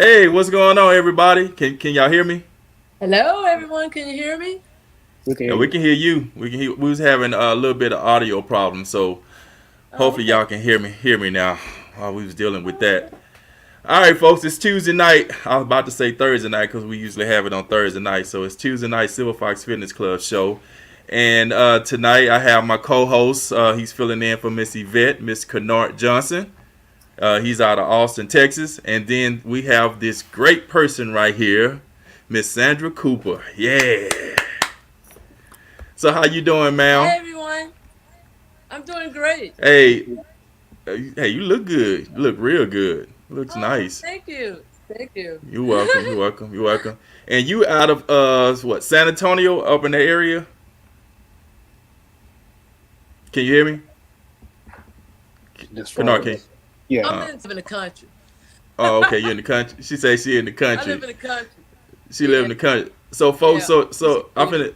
Hey, what's going on, everybody? Can y'all hear me? Hello, everyone. Can you hear me? We can Yeah, hear we you. can hear you. We can hear. We was having a little bit of audio problem, so Oh, hopefully okay. y'all can hear me now. While we was dealing with that. All right, folks. It's Tuesday night. I was about to say Thursday night because we usually have it on Thursday night. So it's Tuesday night Silver Fox Fitness Club show, and tonight I have my co-host. He's filling in for Miss Yvette, Miss Kennard Johnson. He's out of Austin, Texas, and then we have this great person right here, Miss Sandra Cooper. Yeah. So how you doing, Hi, ma'am? everyone. I'm doing great. Hey, hey, you look good. You look real good. Looks Oh, nice. thank you. Thank you. You're welcome. You're welcome. You're welcome. And you out of what San Antonio up in the area? Can you hear me? As far Canard, can as yeah, I'm uh, in the country. oh, okay, you're in the country. She say she in the I live country. in the country. She live Yeah, in the country. So folks, yeah. It's so beautiful.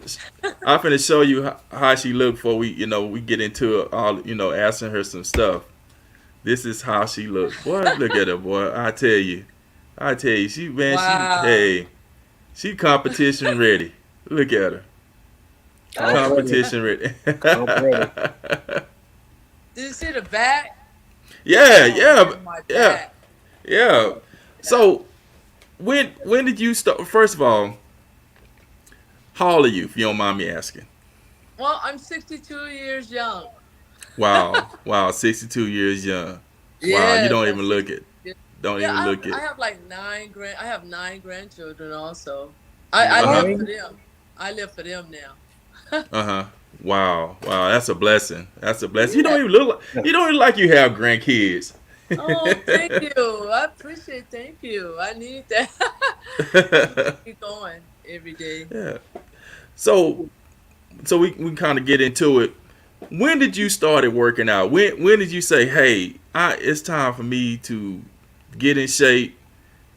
I'm finna show you how she look before we get into it, all asking her some stuff. This is how she look. Boy, look at her, boy. I tell you, she man, she Wow. hey, she competition ready. Look at her, I'm ready. competition ready. I'm ready. Did you see the back? Yeah, Oh yeah, man, my yeah, back. yeah. Yeah. So when did you start? First of all, how old are you? If you don't mind me asking. Well, I'm 62 years young. Wow, wow, 62 years young. Wow, you Yes, don't I'm even look 62 it. years. Don't Yeah, even look I it. have like I have 9 grandchildren also. I Uh huh. live for Nine? them. I live for them now. Uh huh. Wow, wow, that's a blessing. That's a blessing. Yeah. You don't even like you have grandkids. Oh, thank you. I appreciate. Thank you. I need that. Keep me going every day. Yeah. So we kind of get into it. When did you started working out? When did you say, hey, it's time for me to get in shape,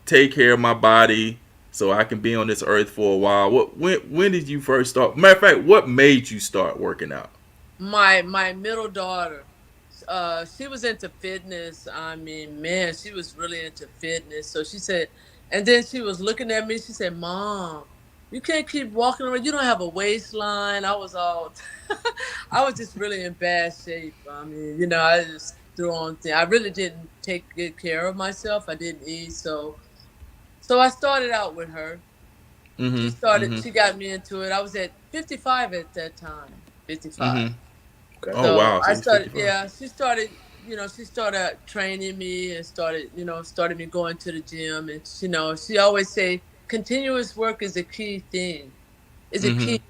take care of my body, so I can be on this earth for a while? When did you first start? Matter of fact, what made you start working out? My middle daughter, she was into fitness. I mean, man, she was really into fitness. So she said, and then she was looking at me. She said, "Mom, you can't keep walking around. You don't have a waistline." I was all, I was just really in bad shape. I mean, I just threw on things. I really didn't take good care of myself. I didn't eat, so I started out with her. She Mm-hmm. started. Mm-hmm. She got me into it. I was at 55 at that time. 55. Mm-hmm. Okay. Oh So wow, so I he's started, 55. yeah, she started training me and started me going to the gym. And, she always say continuous work is a key thing, is a Mm-hmm. key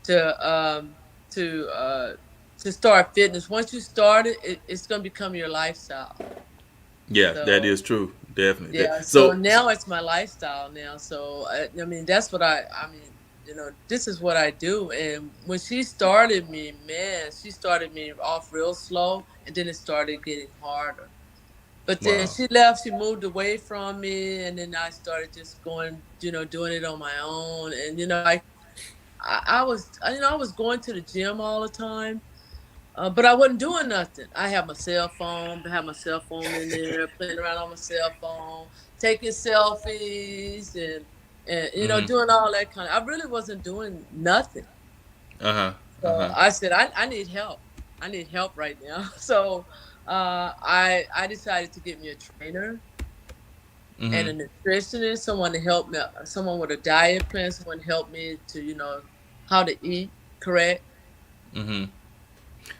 to, to, uh, to start fitness. Once you start it, it's going to become your lifestyle. Yeah, that So is true. Definitely. yeah, so So now it's my lifestyle now. So I mean, that's what I mean, this is what I do. And when she started me, man, she started me off real slow, and then it started getting harder. But then wow. she left, she moved away from me, and then I started just going, doing it on my own. And I was going to the gym all the time, but I wasn't doing nothing. I had my cell phone, in there, playing around on my cell phone, taking selfies, and Mm-hmm. doing all that kind of. I really wasn't doing nothing. Uh huh. Uh So huh. I said, I need help. I need help right now. So I decided to get me a trainer and Mm-hmm. a nutritionist, someone to help me, someone with a diet plan, someone to help me to how to eat correct, Mm-hmm.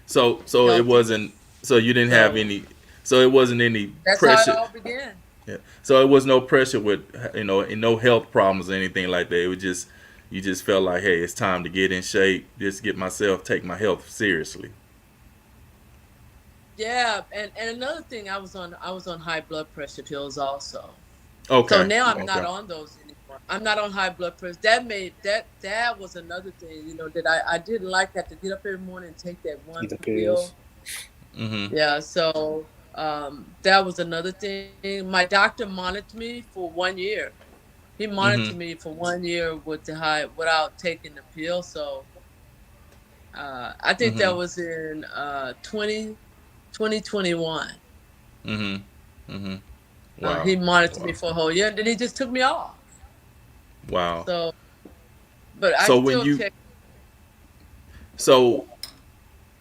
So it healthy. wasn't. So you didn't have So any. So it wasn't any that's how it pressure. all began. Yeah. So it was no pressure with and no health problems or anything like that. It was just you just felt like, hey, it's time to get in shape. Just get myself take my health seriously. Yeah, and another thing, I was on high blood pressure pills also. So Okay. now I'm not Okay. on those anymore. I'm not on high blood pressure. That was another thing, that I didn't like that to get up every morning and take that one Eat the pills. pill. Mm-hmm. Yeah, so that was another thing. My doctor monitored me for 1 year. He monitored Mm-hmm. me for 1 year with the high without taking the pill. So I think Mm-hmm. that was in 2021. Mm-hmm. Mm-hmm. Wow. He monitored Wow. me for a whole year, and then he just took me off. Wow. So, but I So when still you check. so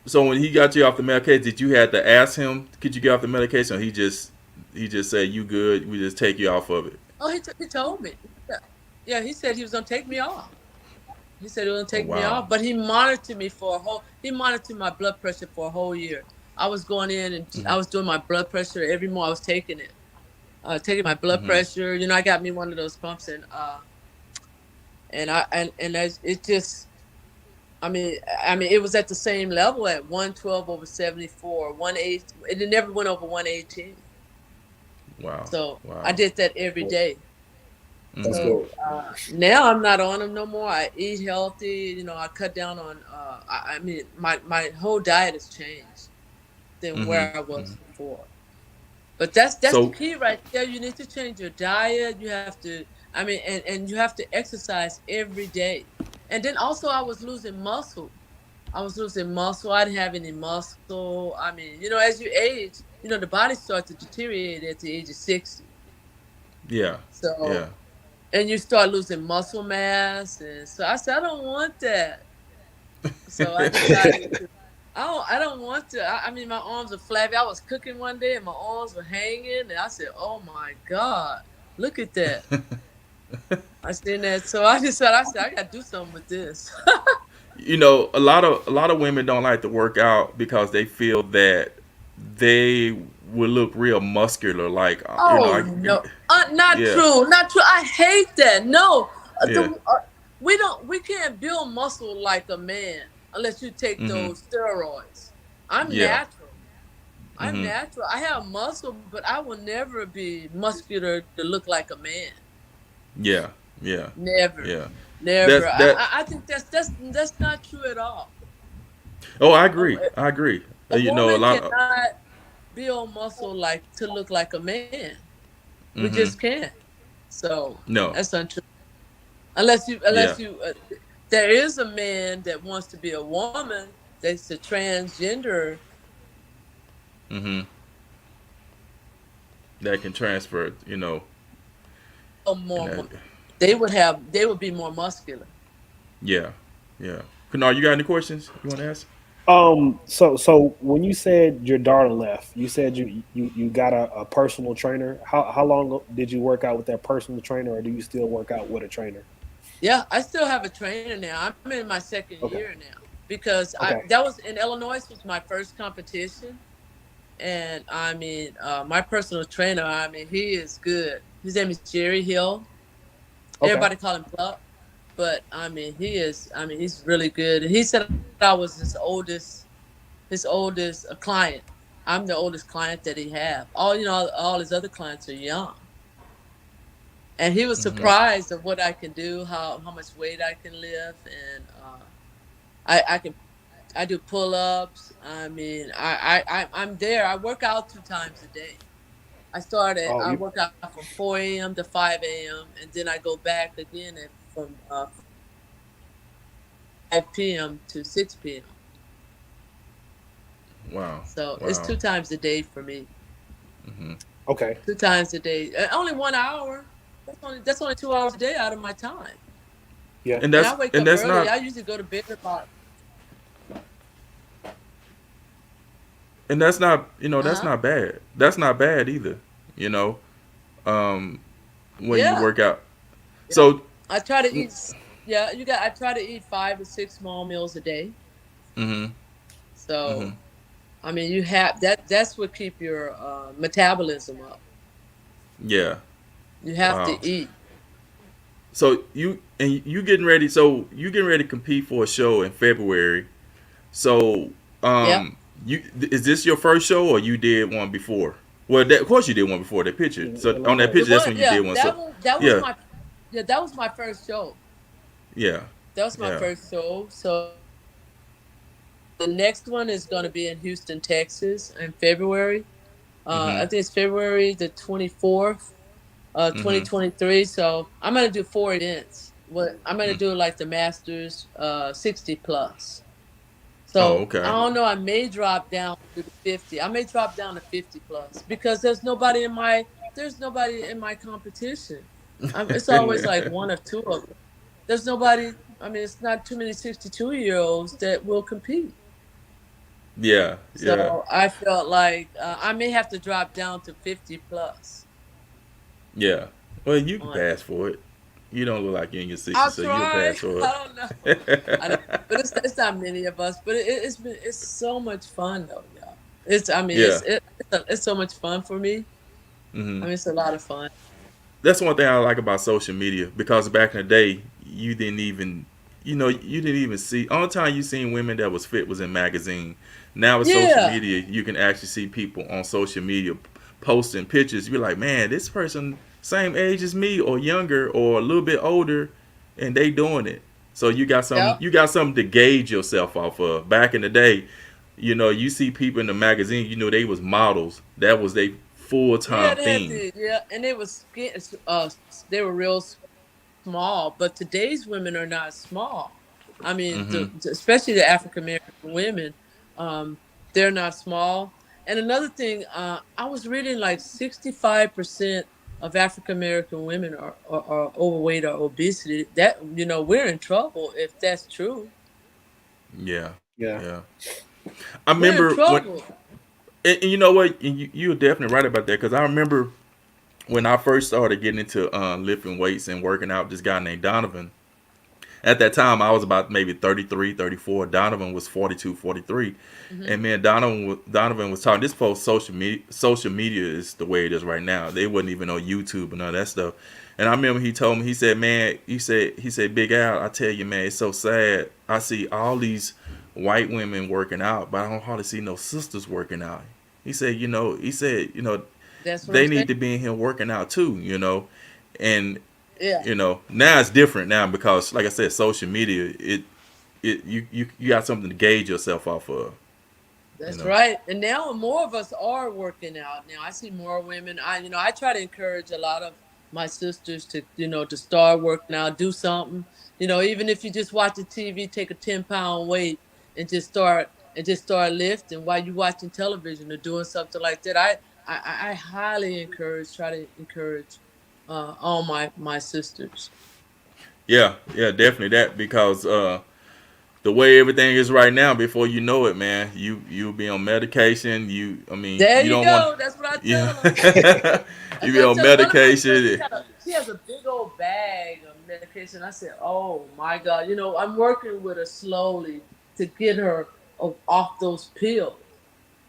so when he got you off the medication, did you have to ask him, could you get off the medication, or he just said you good, we just take you off of it? Oh, he told me. Yeah. Yeah, he said he was gonna take me off. He said he was gonna Oh take me wow. off, but he monitored me for a whole. He monitored my blood pressure for a whole year. I was going in and Mhm. I was doing my blood pressure every morning. I was taking it, taking my blood Mhm. pressure. I got me one of those pumps, and it just. I mean, it was at the same level at 112/74, 180. It never went over 118. Wow. So I Wow. did that every day. That's Mhm. So good. now I'm not on them no more. I eat healthy. I cut down on. I mean, my whole diet has changed than Mhm. where I was Mhm. before. But that's the So key right there. You need to change your diet. You have to. I mean, and you have to exercise every day. And then also, I was losing muscle. I was losing muscle. I didn't have any muscle. I mean, as you age, the body starts to deteriorate at the age of 60. yeah. So Yeah. and you start losing muscle mass, and so I said I don't want that. So I decided to. I don't want to. I mean, my arms are flabby. I was cooking one day and my arms were hanging, and I said, "Oh my God, look at that!" I seen that, so I said I got to do something with this. A lot of women don't like to work out because they feel that they will look real muscular. Like, Oh no, not yeah, true, not true. I hate that. No, yeah. we can't build muscle like a man unless you take Mhm. those steroids. I'm Yeah. natural. I'm Mhm. natural. I have muscle, but I will never be muscular to look like a man. Yeah. Yeah. Never, Yeah. never. That's that. I think that's not true at all. Oh, I A, agree. I agree. a A woman lot of. cannot build muscle like to look like a man. We just Mhm. can't. So No. that's untrue. Unless you, Yeah. unless you, there is a man that wants to be a woman. That's a transgender. Mhm. That can transfer. And More, that. they would be more muscular. Yeah. Yeah. Kunal, you got any questions you want to ask? So when you said your daughter left, you said you got a personal trainer. How long did you work out with that personal trainer, or do you still work out with a trainer? Yeah, I still have a trainer now. I'm in my second Okay. year now because I Okay. that was in Illinois was my first competition, and I mean, my personal trainer. I mean, he is good. His name is Jerry Hill. Okay. Everybody call him Pluck, but I mean, he is. I mean, he's really good. And he said I was his oldest client. I'm the oldest client that he have. All his other clients are young, and he was Mhm. That's surprised of what I can do, how much weight I can lift, and I do pull ups. I mean, I'm there. I work out 2 times a day. oh I you work out from 4 a.m. to 5 a.m. and then I go back again from 5 p.m. to 6 p.m. Wow. So it's Wow. 2 times a day for me. Mhm. okay. 2 times a day. Only 1 hour. That's only 2 hours a day out of my time. Yeah. And And I that's wake and up that's early. not I usually go to bed about. and that's not Uh that's huh. not bad. That's not bad either. You know, um, when you Yeah. work out. Yeah. So, I try to eat. Yeah, you got. I try to eat 5 to 6 small meals a day. mhm, mhm, So I mean, you have that. That's what keep your metabolism up. yeah, You have wow. to eat. So you getting ready to compete for a show in February. So, Yep. you is this your first show or you did one before? Well, of course you did one before that picture. In So on that Illinois. It picture, that's was. when you Yeah. did one. So, That one. That was yeah, my. Yeah. That was my first show. yeah, That was my yeah. first show. So the next one is going to be in Houston, Texas, in February. I Mhm, think it's February the 24th, mhm. 2023. So I'm gonna do 4 events. What I'm gonna Mm. do like the Masters, 60 plus. Oh, So I okay. don't know. I may drop down to the 50. I may drop down to 50 plus because there's nobody in my there's nobody in my competition. It's always like one or two of them. There's nobody. I mean, it's not too many 62-year-olds that will compete. Yeah, yeah, So I felt like I may have to drop down to 50 plus yeah. Well, you can on it. pass for it. You don't look like you're in your 60s, I'll so you'll try. pass for I don't know. I know, it. but it's not many of us. But it's so much fun though, y'all. It's I mean Yeah. it's so much fun for me. I Hmm. mean it's a lot of fun. That's one thing I like about social media because back in the day, you didn't even, you didn't even see. Only time you seen women that was fit was in magazine. Now with social Yeah, media, you can actually see people on social media posting pictures. You're like, man, this person same age as me or younger or a little bit older, and they doing it. So yep, you got something to gauge yourself off of. Back in the day, you see people in the magazine, they was models. That was their full yeah. time They had thing. to, yeah, and they was they were real small. But today's women are not small. I mean, Hmm. especially the African American women, um, they're not small. And another thing, I was reading like 65% of African American women are overweight or obesity. That we're in trouble if that's true. Yeah, Yeah. yeah. I We're in remember when, trouble. and you know what, and you're definitely right about that because I remember when I first started getting into lifting weights and working out. This guy named Donovan. At that time, I was about maybe 33, 34. Donovan was 42, 43. Hmm. And man, Donovan was talking. This post social media is the way it is right now. They wasn't even on YouTube and all that stuff. And I remember he told me, he said, man, he said, Big Al, I tell you, man, it's so sad. I see all these white women working out, but I don't hardly see no sisters working out. He said, That's what I'm they saying. need to be in here working out too. And Yeah. now it's different now because like I said, social media, you got something to gauge yourself off of, you That's know. right. And now more of us are working out. Now I see more women. I try to encourage a lot of my sisters to start working out, do something. Even if you just watch the TV, take a 10-pound weight and just start lifting while you watching television or doing something like that. I highly try to encourage all my sisters. Yeah, yeah, definitely that because the way everything is right now, before you know it, man, you'll be on medication. I mean, There you you don't want, go. That's what I yeah, tell them. you That's be what I on tell her. One of my friends, medication. she has a big old bag of medication. I said, "Oh my God!" I'm working with her slowly to get her off those pills.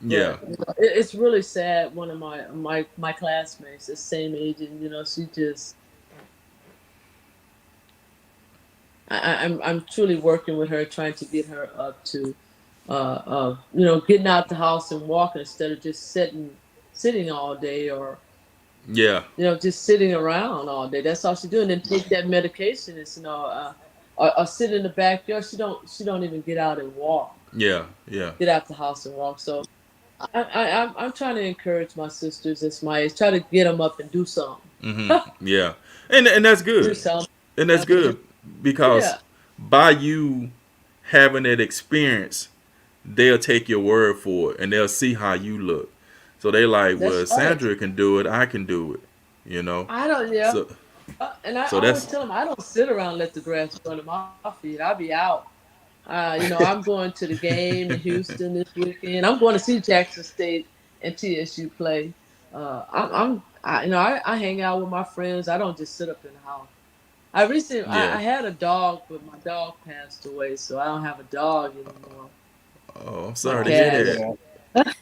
Yeah, But it's really sad. One of my classmates, the same age, and she just. I'm truly working with her, trying to get her up to, getting out the house and walking instead of just sitting all day or yeah, just sitting around all day. That's all she do, and then take that medication. Or sit in the backyard. She don't even get out and walk. yeah, yeah. Get out the house and walk. So I'm trying to encourage my sisters that's my age. Try to get them up and do something. Hmm. Yeah, and that's Do good, something. and that's I mean, good because yeah, by you having that experience, they'll take your word for it and they'll see how you look. So they like, that's well, right. Sandra can do it, I can do it. I don't. Yeah, So and I so always that's tell them I don't sit around and let the grass grow under my feet. I'll be out. I'm going to the game in Houston this weekend. I'm going to see Jackson State and TSU play. I hang out with my friends. I don't just sit up in the house. I yeah. had a dog, but my dog passed away, so I don't have a dog anymore. Oh, I'm My sorry to hear cat. that. Yeah.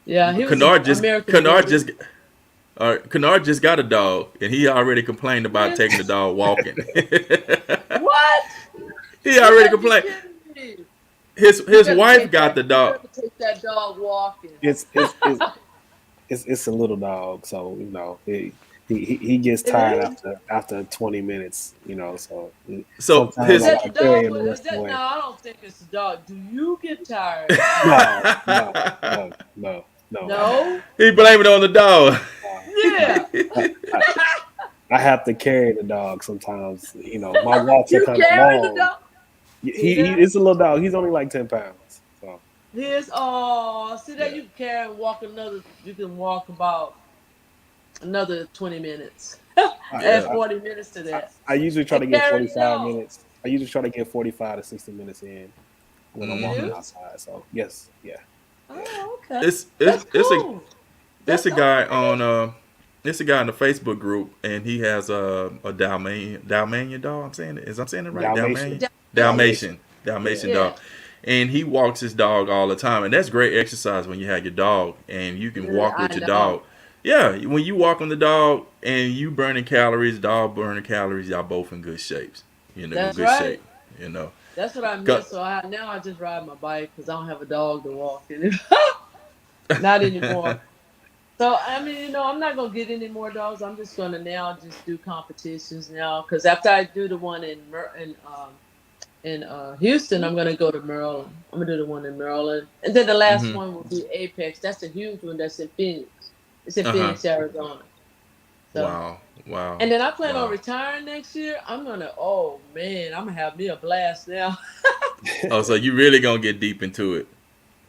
Yeah, he was an American Kennard Bully. just Kennard just got a dog and he already complained about taking the Really? dog walking. What? He You already gotta be complained. kidding me. You His better wife take got that. the You dog. better take that dog walking. It's it's it's it's a little dog, so he gets It tired is. after 20 minutes. So So sometimes Is I his that the gotta carry dog? him the Is rest of the that no? way. I don't think it's the dog. Do you get tired? No, no, no, no, no, no. No. he blamed it on the dog. Yeah. I, I, I have to carry the dog sometimes. My walks are You kind of carry the long. dog. He Yeah. it's a little dog. He's only like 10 pounds. So Here's see that Yeah. you can carry and walk another. You can walk about another 20 minutes. I, Add Yeah. I, 40 minutes to I, that. I usually try And to get carry the 45 dog. minutes. I usually try to get 45 to 60 minutes in when I'm You walking Hmm. do? outside. So yes, yeah, yeah. Oh, okay. It's it's That's it's a cool. it's That's a guy okay. on it's a guy in the Facebook group, and he has a Dalmanian dog. I'm saying it right? Dalmatian, Dalmatian. Dalmatian. Yeah, Dalmatian Yeah. dog. And he walks his dog all the time, and that's great exercise when you have your dog and you can Yeah, walk with I your know. dog. Yeah, when you walk on the dog and you burning calories, dog burning calories, y'all both in good shapes. You know, That's good shape. right. You know, That's what I Got- miss. So now I just ride my bike because I don't have a dog to walk in. Not anymore. So I mean, I'm not gonna get any more dogs. I'm just gonna now just do competitions now because after I do the one in Houston, I'm gonna go to Maryland. I'm gonna do the one in Maryland, and then the last mm-hmm. one will be Apex. That's a huge one. That's in Phoenix. It's in Uh huh. Phoenix, Arizona. So, Wow. Wow. and then I plan on Wow. retiring next year. Oh man, I'm gonna have me a blast now. Oh, so you really gonna get deep into it?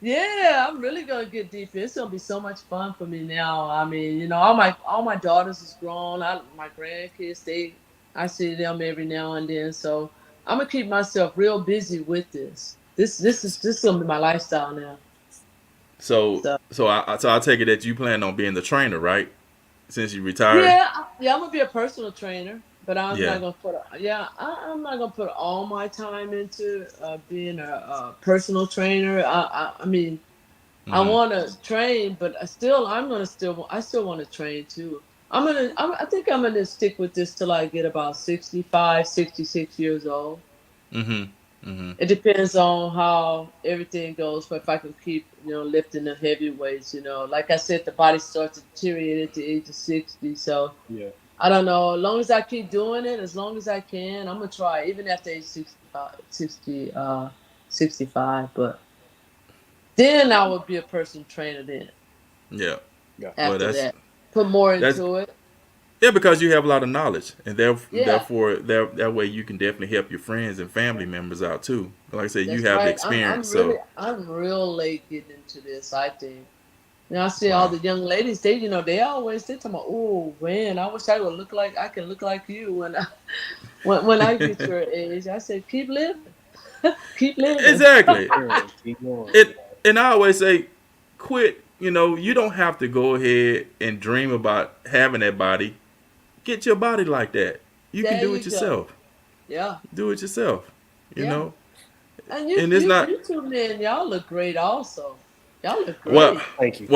Yeah, I'm really gonna get deep. It's gonna be so much fun for me now. I mean, all my daughters is grown. My grandkids, I see them every now and then. So I'm gonna keep myself real busy with this. This is gonna be my lifestyle now. So So so I take it that you plan on being the trainer, right? Since you retired. yeah, I'm gonna be a personal trainer, but I'm Yeah. not gonna put I'm not gonna put all my time into being a personal trainer. I mean, I Mm-hmm. want to train, but I still want to train too. I think I'm gonna stick with this till I get about 65, 66 years old. Mm-hmm. Mm-hmm. It depends on how everything goes. But if I can keep, lifting the heavy weights, like I said, the body starts to deteriorate at the age of 60. So yeah. I don't know. As long as I keep doing it, as long as I can, I'm gonna try even after age 65, 65. But then I would be a personal trainer then. Yeah. Yeah. Well, After that, put more that's into it. yeah, because you have a lot of knowledge, and Yeah, therefore that way you can definitely help your friends and family members out too. Like I said, you that's have the right. experience. So I'm real late getting into this. I think. I see all wow. the young ladies. They talking about, oh man, I wish I can look like you when I get your age. I said, keep living, keep living. Exactly. Keep going. It and I always say, quit. You know, you don't have to go ahead and dream about having that body. Get your body like that. You can There do it you go. yourself. Yeah, Do it yourself. You yeah. know, And and it's not you two men, y'all look great. Also, y'all look well. great. Thank you.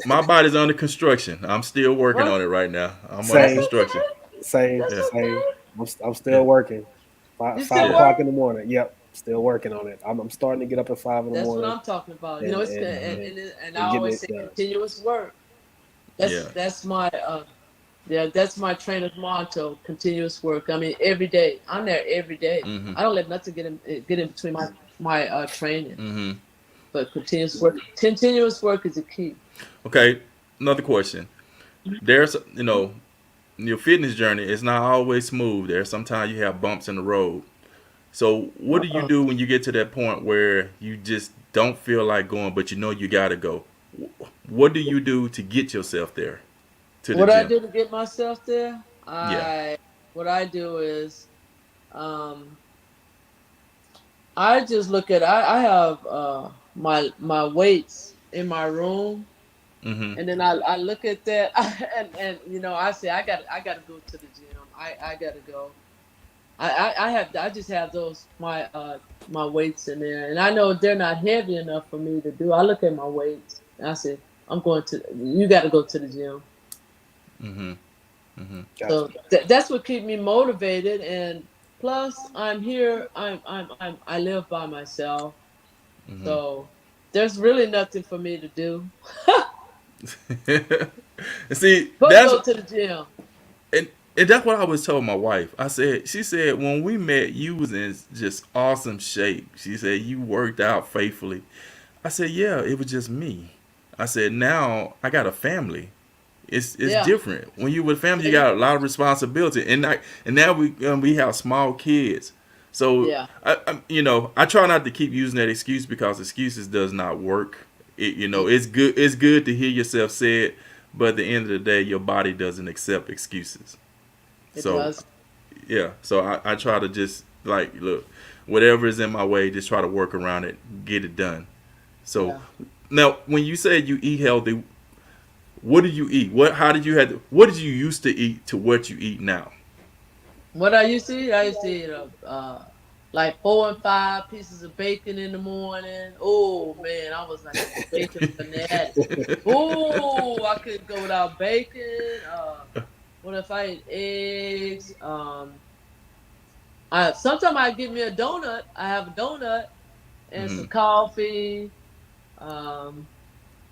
My body's under construction. I'm still working Well, on it right now. I'm under that's Same, construction. okay. same, That's Yeah, same. okay. I'm yeah, still working. You Five still yeah. o'clock work. in the morning. Yep, still working on it. I'm starting to get up at 5 in the That's what morning I'm talking about. and It's and Hmm. and, and I and getting always it say done. continuous work. Yeah. That's my that's my trainer's motto. Continuous work. I mean, every day. I'm there every day. Hmm. I don't let nothing get in between my training. Hmm. But continuous work is the key. Okay. Another question. There's your fitness journey is not always smooth. There's sometimes you have bumps in the road. So what do you Uh-uh. do when you get to that point where you just don't feel like going, but you know you gotta go? What do you do to get yourself there to the What I gym? do to get myself there, Yeah. I what I do is um I just look at I have my weights in my room, Mm-hmm. and then I look at that and I say I gotta go to the gym. I gotta go. I just have those my weights in there, and I know they're not heavy enough for me to do. I look at my weights and I say you got to go to the gym. Mm-hmm. Mm-hmm. Gotcha. So that's what keep me motivated. And plus, I'm here. I live by myself, Mm-hmm. so there's really nothing for me to do And see, but that's go to the gym. and that's what I was told my wife. She said when we met, you was in just awesome shape. She said you worked out faithfully. I said, yeah, it was just me. I said, now I got a family. It's Yeah, different. When you with family, you yeah, got a lot of responsibility, and now we have small kids. So yeah. I try not to keep using that excuse because excuses does not work. It's good to hear yourself say it, but at the end of the day, your body doesn't accept excuses. It So does. yeah, so I try to just like look, whatever is in my way, just try to work around it, get it done. So Yeah. now, when you said you eat healthy, what do you eat? What did you used to eat to what you eat now? What I used to eat, I used to eat like 4 and 5 pieces of bacon in the morning. Oh man, I was like a bacon fanatic. Oh, I couldn't go without bacon. What if I ate eggs? I sometimes I give me a donut. I have a donut and some Hmm. coffee. Um,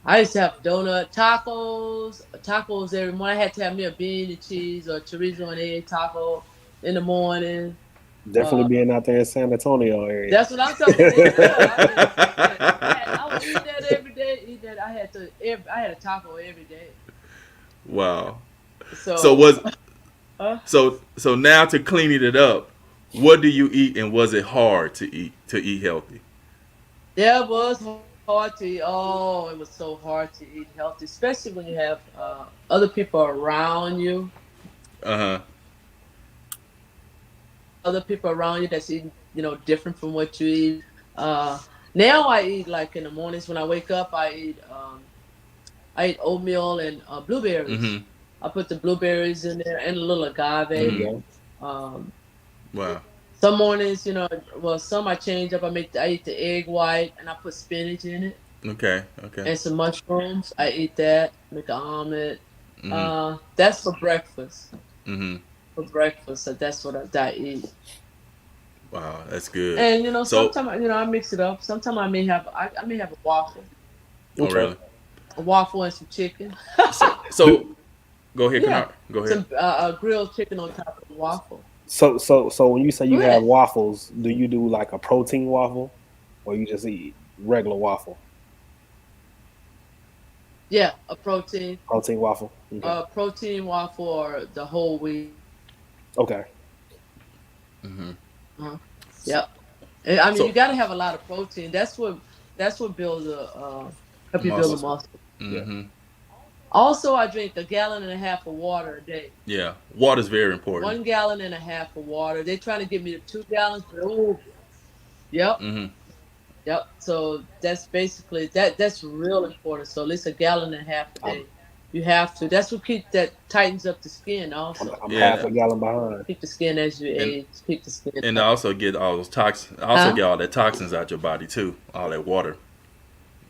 I used to have donut tacos every morning. I had to have me a bean and cheese or chorizo and egg taco in the morning. Definitely Uh, being out there in San Antonio area. that's what I'm talking about. Yeah, I mean, shit. I was eating that every day. Eating that, I had a taco every day. Wow. So So, was uh, so now to cleaning it up, what do you eat and was it hard to eat healthy? yeah, it was hard to eat. Oh, it was so hard to eat healthy, especially when you have other people around you. Uh huh. Other people around you that's eating, different from what you eat. Uh, Now I eat like in the mornings when I wake up. I eat oatmeal and blueberries. Mm-hmm. I put the blueberries in there and a little There you agave. Mm-hmm. go. Um, Wow. some mornings, well, some I change up. I eat the egg white and I put spinach in it Okay. Okay. and some mushrooms. I eat that, make an omelet. Mm-hmm. That's for breakfast. Mm-hmm. For breakfast, so that's what I eat. Wow, that's good. And So, sometimes I mix it up. Sometimes I may have a waffle, oh Okay. really? and some chicken. So go ahead, Yeah, Kennard. Go ahead. some grilled chicken on top of the waffle. So when you say Go you have ahead. waffles, do you do like a protein waffle, or you just eat regular waffle? Yeah, Protein waffle. Okay. a protein waffle or the whole wheat. Okay. Mm-hmm. Uh-huh. Yep. I mean, you So got to have a lot of protein. That's what builds help you build a muscle. Muscle. muscle. Yeah. Mm-hmm. Also, I drink a gallon and a half of water a day. Yeah, water's very important. 1 gallon and a half of water. They're trying to get me to 2 gallons, but oh, yep. Mm-hmm. Yep. So that's basically that's real important. So at least a gallon and a half a I'm day. You have to. That's what that tightens up the skin also. I'm half Yeah, a gallon behind. Keep the skin as you and age. Keep the skin and tight. also get all those toxins. Also Huh? get all that toxins out your body too. All that water.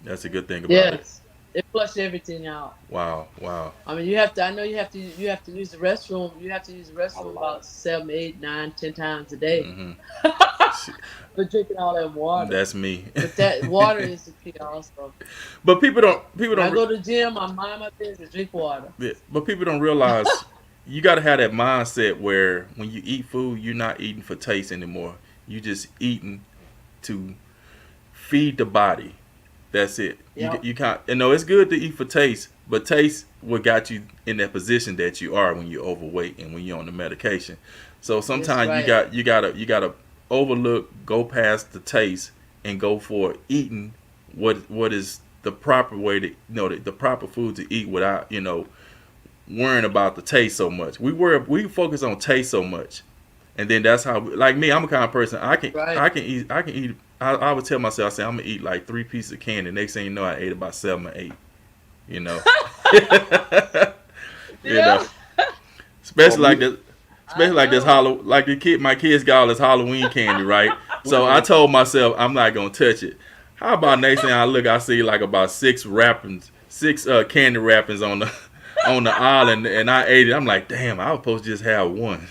That's a good thing about it. Yes. It flushes everything out. Wow. Wow. I mean, you have to. I know you have to use the restroom. You have to use the A restroom lot. about 7, 8, 9, 10 times a day. Mm-hmm. For drinking all that water. That's me. But that water is the key also. But people When I don't. go to the gym, I mind my business. Drink water. But people don't realize you got to have that mindset where when you eat food, you're not eating for taste anymore. You just eating to feed the body. That's it. Yep. You can't. You know it's good to eat for taste, but taste what got you in that position that you are when you're overweight and when you're on the medication. So That's sometimes right. you gotta overlook, go past the taste, and go for eating what is the proper way to the proper food to eat without worrying about the taste so much. We focus on taste so much, and then that's how like me. I'm a kind of person Right. I can eat. I would tell myself I say I'm gonna eat like 3 pieces of candy. Next thing you know, I ate about 7 or 8. You know, you know, Yeah. So especially like me, this. I Especially like this know. like my kids got all this Halloween candy, right? So I told myself I'm not gonna touch it. How about next thing I look, I see like about 6 wrappings, 6 candy wrappings on the on the island, and I ate it. I'm like, damn, I was supposed to just have one.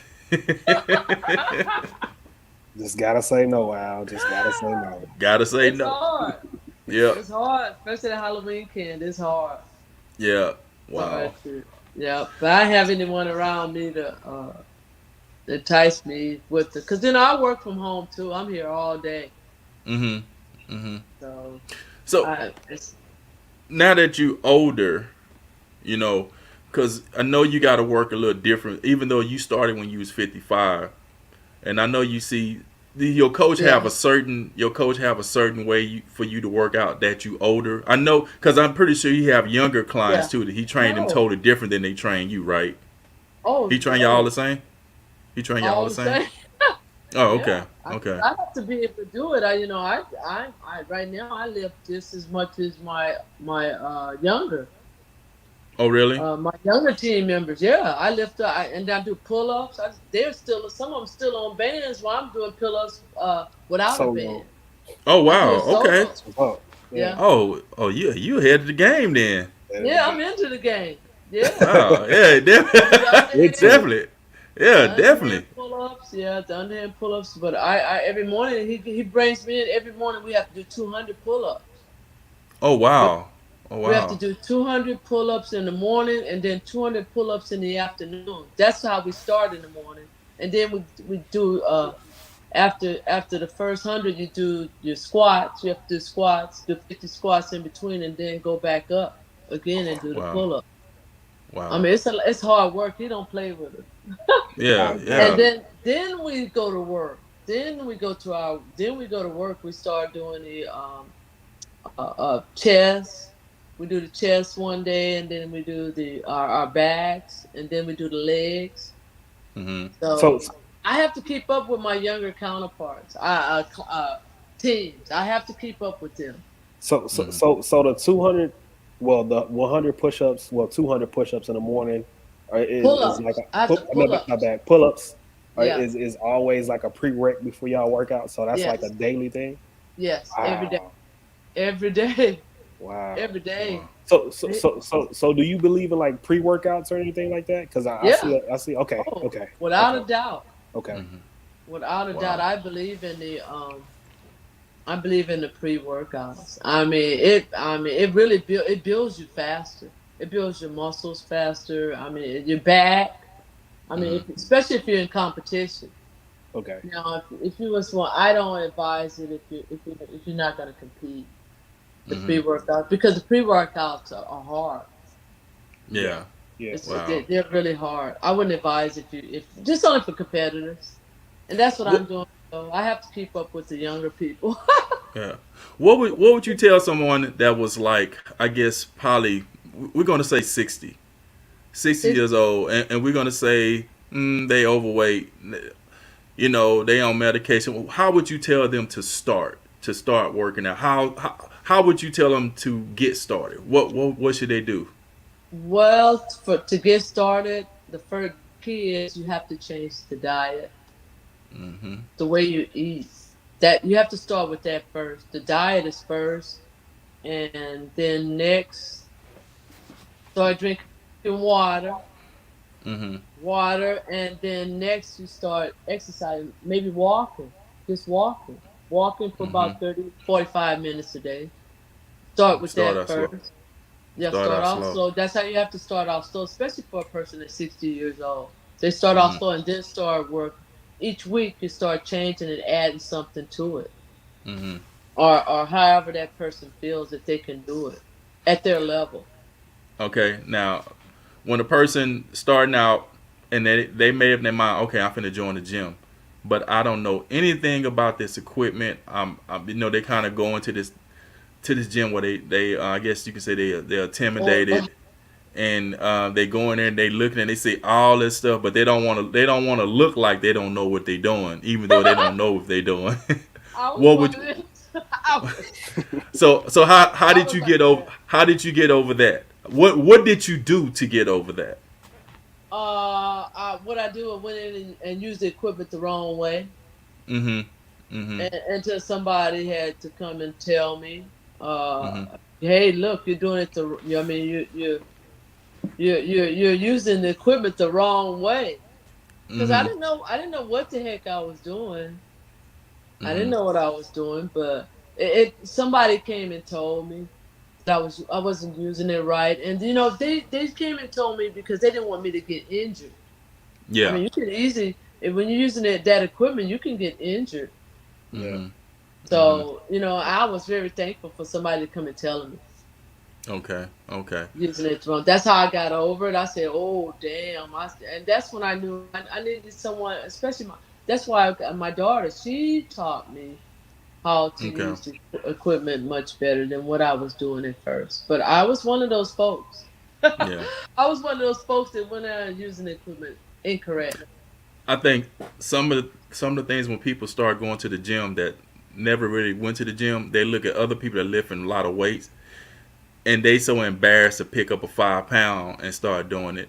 just gotta say no, Al. Just gotta say no. Gotta say It's no. hard. Yeah, It's hard, especially the Halloween candy. It's hard. yeah. Hard Wow. to. Yeah, but I have anyone around me to entice me with the, because I work from home too. I'm here all day, Mhm. Mhm. so So I it's now that you older, you know, because I know you got to work a little different. Even though you started when you was 55, and I know you see your coach have Yeah. a certain way for you to work out that you older. I know because I'm pretty sure you have younger clients Yeah. too that he trained them No. totally different than they train you, right? Oh He train y'all all the no. same. He train y'all all All the the same. same. Oh, Yeah. okay, okay. I have to be able to do it. I right now I lift just as much as my younger team members. Yeah, I lift up and I do pull ups. They're still some of them still on bands while I'm doing pull ups without a Solo. band. Oh I do wow, it okay. solo. That's what's up. Yeah. Yeah. Oh, you ahead of the game then. That is the Yeah, game. I'm into the game. Yeah. Wow, yeah, I do the Big underhand, time. definitely, yeah, the underhand definitely. pull ups. Yeah, the underhand pull ups. But I every morning he brings me in. Every morning we have to do 200 pull ups. Oh wow, oh We have to wow, do 200 pull ups in the morning and then 200 pull ups in the afternoon. That's how we start in the morning. And then we do after the first 100 you do your squats. You have to do squats, do 50 squats in between, and then go back up again and do the wow, pull up. I wow. mean, it's hard work. He don't play with it. Yeah, I And yeah. bet. then we go to work. Then we go to work. We start doing the chest. We do the chest one day, and then we do our backs, and then we do the legs. Hmm. So So I have to keep up with my younger counterparts, teams. I have to keep up with them. Hmm. so the 200, well, the 100 push-ups, well, 200 push-ups in the morning Pull is like ups. I have to my pull my ups. bad. Pull-ups Yeah. is always like a prereq before y'all work out. So that's like a Yes. daily thing. Yes. Every day. Wow. Every day. Wow. Every Wow. day. So do you believe in like pre-workouts or anything like that? Because Yeah. I see. Okay. Oh, Okay. without Okay. a doubt. Okay. Hmm. Without a doubt, Wow. I believe in the pre-workouts. I mean it builds you faster. It builds your muscles faster. I mean your back. I mean Hmm. especially if you're in competition. Okay. Now if you was one, I don't advise it if you're not going to compete. The Hmm. pre-workouts because the pre-workouts are hard. Yeah. Yeah. Yeah. Wow. They're really hard. I wouldn't advise if just only for competitors, and that's what What? I'm doing. So I have to keep up with the younger people. Yeah. What would you tell someone that was like, I guess probably we're gonna say 60, 60 Six, years old, and we're gonna say they overweight, they on medication. How would you tell them to start working out? How would you tell them to get started? What should they do? well, for to get started, the first key is you have to change the diet, Hmm. the way you eat. That you have to start with that first. The diet is first, and then next, start drinking water, Hmm. and then next you start exercising, maybe walking, just walking for Hmm. about 30, 45 minutes a day. Start with Start that out slow. first. Yeah, Start start out off slow. slow. That's how you have to start off slow, especially for a person that's 60 years old. They start off Hmm. slow and then start work. Each week you start changing and adding something to it, Hmm. or however that person feels that they can do it at their level. Okay. Now, when a person starting out and they may have in their mind, okay, I'm finna join the gym, but I don't know anything about this equipment. They kind of go into this gym where they I guess you can say they're Or intimidated, and they go in there and they looking and they see all this stuff, but they don't want to look like they don't know what they're doing, even though they don't know what they're doing. I was what one would of them. I was, so how I did was you like get over that. that? What did you do to get over that? What I do, I went in and used the equipment the wrong way, Mm-hmm. Mm-hmm. and until somebody had to come and tell me, Mm-hmm. "Hey, look, you're doing it the. I mean, you're using the equipment the wrong way." Because Mm-hmm. I didn't know what the heck I was doing. I didn't Mm-hmm. know what I was doing, but somebody came and told me that I wasn't using it right, and they came and told me because they didn't want me to get injured. I Yeah. mean, you can easily when you're using that equipment, you can get injured. Yeah. Mm-hmm. Mm-hmm. So I was very thankful for somebody to come and tell me Okay. Okay. using it wrong. That's how I got over it. I said, "Oh damn!" And that's when I knew I needed someone, especially that's why my daughter, she taught me how to Okay. use the equipment much better than what I was doing at first. But I was one of those folks. Yeah. I was one of those folks that went out using the equipment incorrect. I think some of the things when people start going to the gym that never really went to the gym, they look at other people that lifting a lot of weights, and they so embarrassed to pick up a 5 pound and start doing it,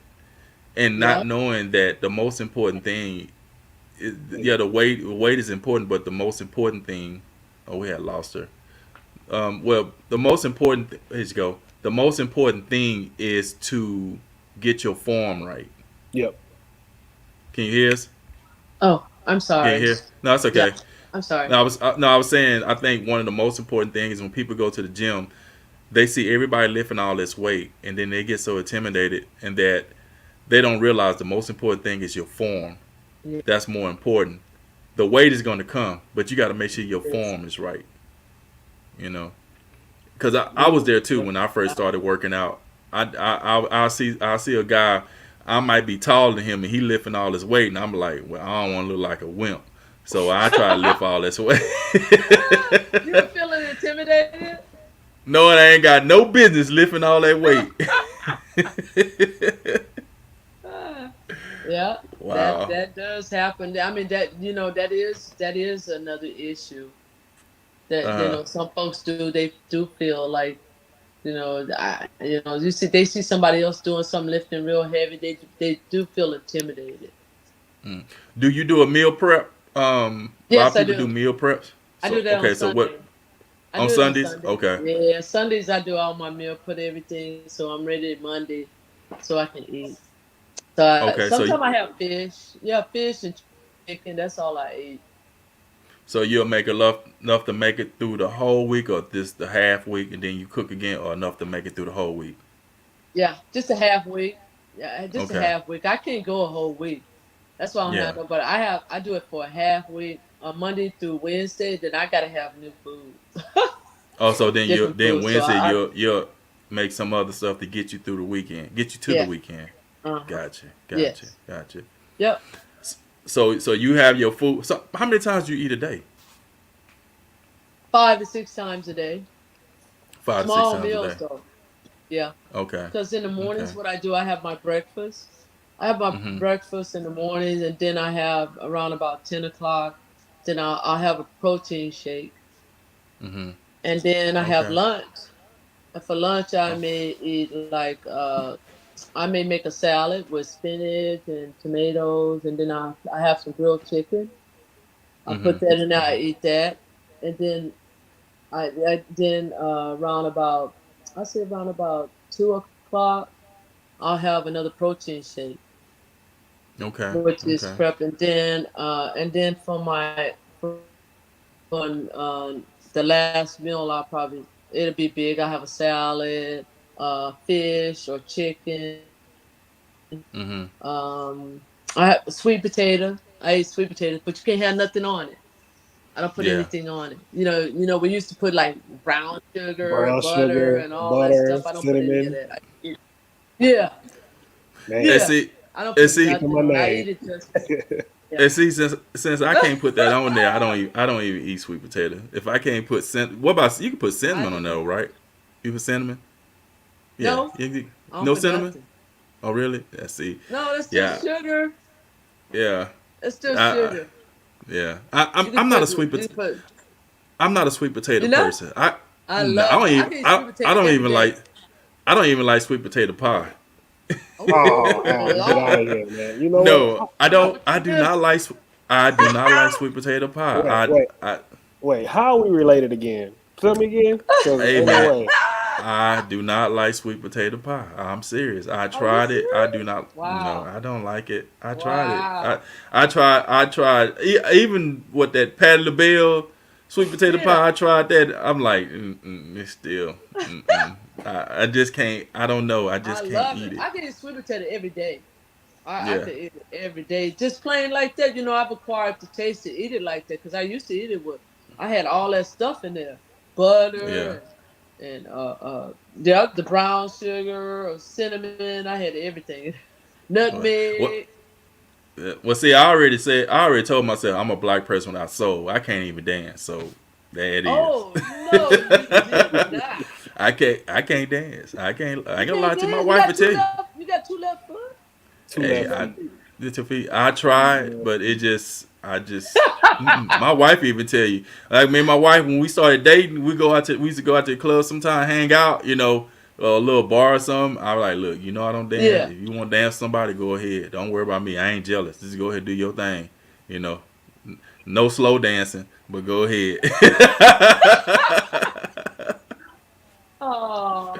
and not Yeah. knowing that the most important thing is, yeah, the weight is important, but the most important thing, oh, we had lost her. Well, the most important here you go. The most important thing is to get your form right. Yep. Can you hear us? Oh, I'm Can you sorry. hear? No, it's Yeah, okay. I'm sorry. No, I was saying I think one of the most important things when people go to the gym, they see everybody lifting all this weight, and then they get so intimidated, and that they don't realize the most important thing is your form. That's more important. The weight is going to come, but you got to make sure your Yes. form is right. You know, because I was You- there too when I first started working out. I see a guy, I might be taller than him, and he lifting all his weight, and I'm like, well, I don't want to look like a wimp, so I try to lift all this weight. You were feeling intimidated? Knowing I ain't got no business lifting all that weight. Ah, yeah, that Wow. that does happen. I mean that that is another issue that Uh, some folks they do feel like they see somebody else doing some lifting real heavy, they do feel intimidated. mm. Do you do a meal prep? A lot of Yes, I people do do. meal preps. I do So that on okay, so what Sunday. I on do it on Sundays? Sunday. Okay, Yeah, Sundays I do all my meal, put everything so I'm ready Monday so I can eat. So okay. sometimes I have fish. Yeah, fish and chicken. That's all I eat. So you'll make enough to make it through the whole week, or just the half week, and then you cook again, or enough to make it through the whole week. Yeah, just a half week. Yeah, just a Okay. half week. I can't go a whole week. That's why I don't have Yeah. no. But I do it for a half week, Monday through Wednesday. Then I gotta have new food, Also, different then food. So Wednesday you'll make some other stuff to get you through the weekend, get you to the yeah, weekend. uh-huh. Gotcha, gotcha, Yes, gotcha. yep. So you have your food. So how many times do you eat a day? 5 to 6 times a day. 5 to 6 Small times a meals day. though. Yeah, Okay. because in the Okay. mornings, what I do, I have my breakfast. I have my Mhm. breakfast in the mornings, and then I have around about 10 o'clock. Then I'll have a protein shake, Mhm. and then I have Okay. lunch. And for lunch, I Oh. may eat I may make a salad with spinach and tomatoes, and then I have some grilled chicken. I put Mhm. that in there. I Mhm. eat that, and then around about around about 2 o'clock, I'll have another protein shake, Okay. which is Okay. prep, and then for my for the last meal, it'll be big. I have a salad, fish or chicken. Mhm. I have sweet potato. I eat sweet potatoes, but you can't have nothing on it. I don't put Yeah. anything on it. We used to put like brown sugar, Brown butter, sugar, and all that butter, stuff. I don't put any of cinnamon. that. Yeah, And Man, yeah. see, I don't and put see, speaking nothing my on. I name. eat it just yeah. and see. Since I can't put that on there, I don't even eat sweet potato. If I can't put what about you can put I cinnamon on there, do. right? You put cinnamon? Yeah. No, I don't No put cinnamon? nothing. Oh really? Yeah. See. No, that's just Yeah. sugar. Yeah. It's just I sugar. yeah. You can I'm not a put sweet you can put I'm not a sweet potato you know. person. I No, love it. I can eat sweet I potato don't every even day. like I don't even like sweet potato pie. Oh, Oh Al, get out of Lord, here, man. You know what? No, what I you do miss? not like I do not like sweet potato Wait, pie. wait, I wait. How are we related again? Tell me again, because hey ain't no man, way. I do not like sweet potato pie. I'm serious. I Are you tried it. I do serious? not. No, Wow, I don't like it. I tried it. wow. I tried. Even with that Patty LaBelle sweet potato Yeah, pie. I tried that. I'm like, it's still. I just can't. I don't know. I I just can't love eat it. it. I can eat sweet potato every day. I Yeah. could eat it every day, just plain like that. I've acquired to taste it, eat it like that, because I used to eat it with. I had all that stuff in there, Yeah. butter and the brown sugar or cinnamon. I had everything, What? nutmeg. Well, see, I already told myself I'm a black person without soul. I can't even dance, so there it is. Oh no, you did not. I can't dance. I You ain't gonna can't lie to my dance. You wife got and two tell you. left. You got two left foot. Two Hey, left Left feet. feet. the two feet. I tried, but my wife even tell you. Like me and my wife, when we started dating, we used to go out to the club sometime, hang out, a little bar or something. I was like, look, I don't dance. Yeah. If you want to dance with somebody, go ahead. Don't worry about me. I ain't jealous. Just go ahead and do your thing. You know, no slow dancing, but go ahead. Oh.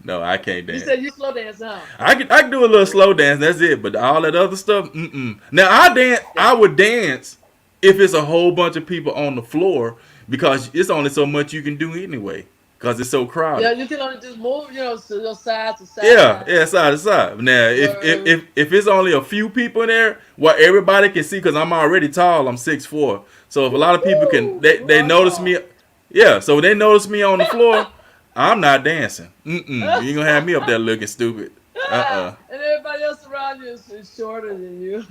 No, I can't You dance. said you slow dance, huh? I can do a little slow dance. That's it. But all that other stuff, mm-mm. Now I dance. I would dance if it's a whole bunch of people on the floor because it's only so much you can do anyway because it's so Yeah, crowded. you can only just move, side to Yeah, side. yeah, side to side. Now, Word. if it's only a few people in there, where everybody can see, because I'm already tall, I'm 6'4". So if a lot of people can, Woo-hoo, you they are notice me. tall. Yeah, so they notice me on the floor. I'm not dancing. You ain't gonna have me up there looking stupid. And everybody else around you is shorter than you.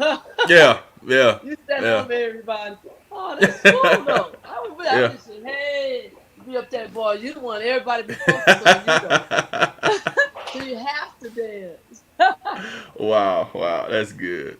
Yeah, yeah, You stand yeah, over everybody. Oh, that's cool though. I yeah. just say, hey, be up there, boy. You the one. Everybody be focused on you though. So you have to dance. Wow, wow, that's good.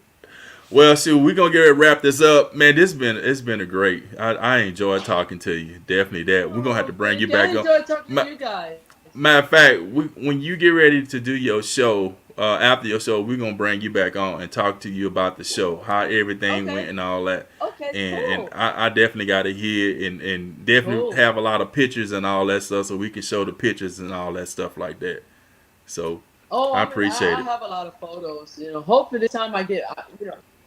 Well, shoot, we're gonna get ready to wrap this up, man. It's been a great. I enjoyed talking to you. Definitely that. We're gonna have to Oh, bring you thank you. I back on. enjoy talking to Ma- you guys. Matter of fact, when you get ready to do your show, after your show, we're gonna bring you back on and talk to you about the show, how everything went, Okay. and all that. Okay. And Cool. I definitely got to hear and definitely Cool. have a lot of pictures and all that stuff, so we can show the pictures and all that stuff like that. So Oh, I I appreciate it. have a lot of photos. Hopefully this time I get,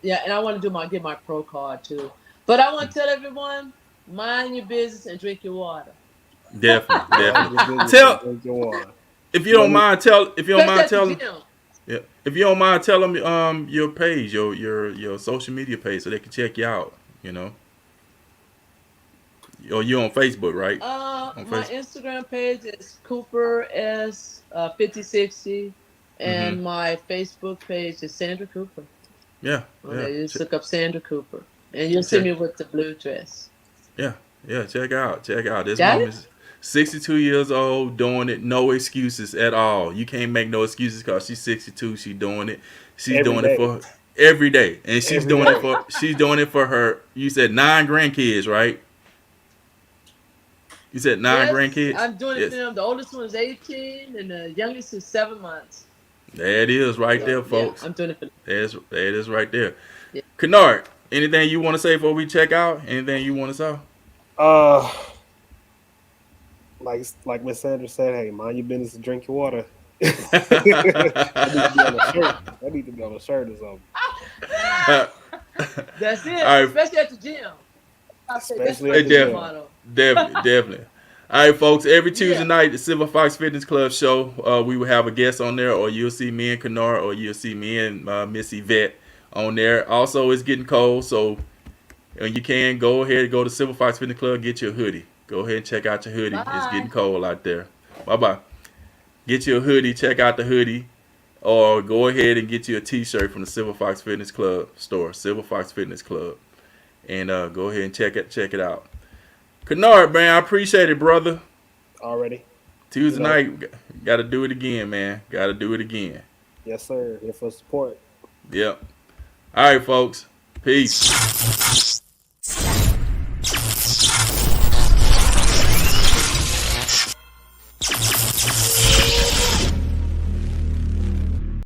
yeah, and I want to get my pro card too. But I want to tell everyone, mind your business and drink your water. Definitely, Mind definitely. your business and Tell drink your water. if you Let don't me. mind tell if you don't Especially mind at the telling. gym. Yeah. If you don't mind, tell them your page, your social media page, so they can check you out. You know, or you on Facebook, right? On My Facebook. Instagram page is Cooper S 5060, Mm-hmm. and my Facebook page is Sandra Cooper. Yeah, yeah, Okay, you just look up Sandra Cooper, and you'll see check. me with the blue dress. Yeah, yeah. Check out. This Got mom it? is 62 years old, doing it. No excuses at all. You can't make no excuses because she's 62. She's doing it. She's Every doing it day. for every day, and Every day. she's doing it for her. You said 9 grandkids, right? You said nine Yes, grandkids. I'm doing it for Yes. them. The oldest one is 18, and the youngest is 7 months. There it is, right there, So yeah, folks. I'm doing it for them. There it is, right there. Yeah. Kennard, anything you want to say before we check out? Anything you want to say? Uh, like Miss Sandra said, hey, mind your business and drink your water. That need to be on a shirt. That need to be on a shirt or something. That's it, All right, especially at the gym. I say that's Especially my at the gym gym. motto. definitely, definitely. All right, folks. Every Tuesday Yeah. night, the Silver Fox Fitness Club show, we will have a guest on there, or you'll see me and Kennard, or you'll see me and Miss Yvette on there. Also, it's getting cold, so when you can go ahead and go to Silver Fox Fitness Club, get your hoodie. Go ahead and check out your hoodie. It's getting Bye. cold out there. Bye bye. Get you a hoodie. Check out the hoodie. Or go ahead and get you a T-shirt from the Silver Fox Fitness Club store, Silver Fox Fitness Club, and go ahead and check it out. Kennard, man, I appreciate it, brother. Already. You Tuesday know, night, got to do it again, man. Got to do it again. yes, sir. Here for support. Yep. All right, folks. Peace.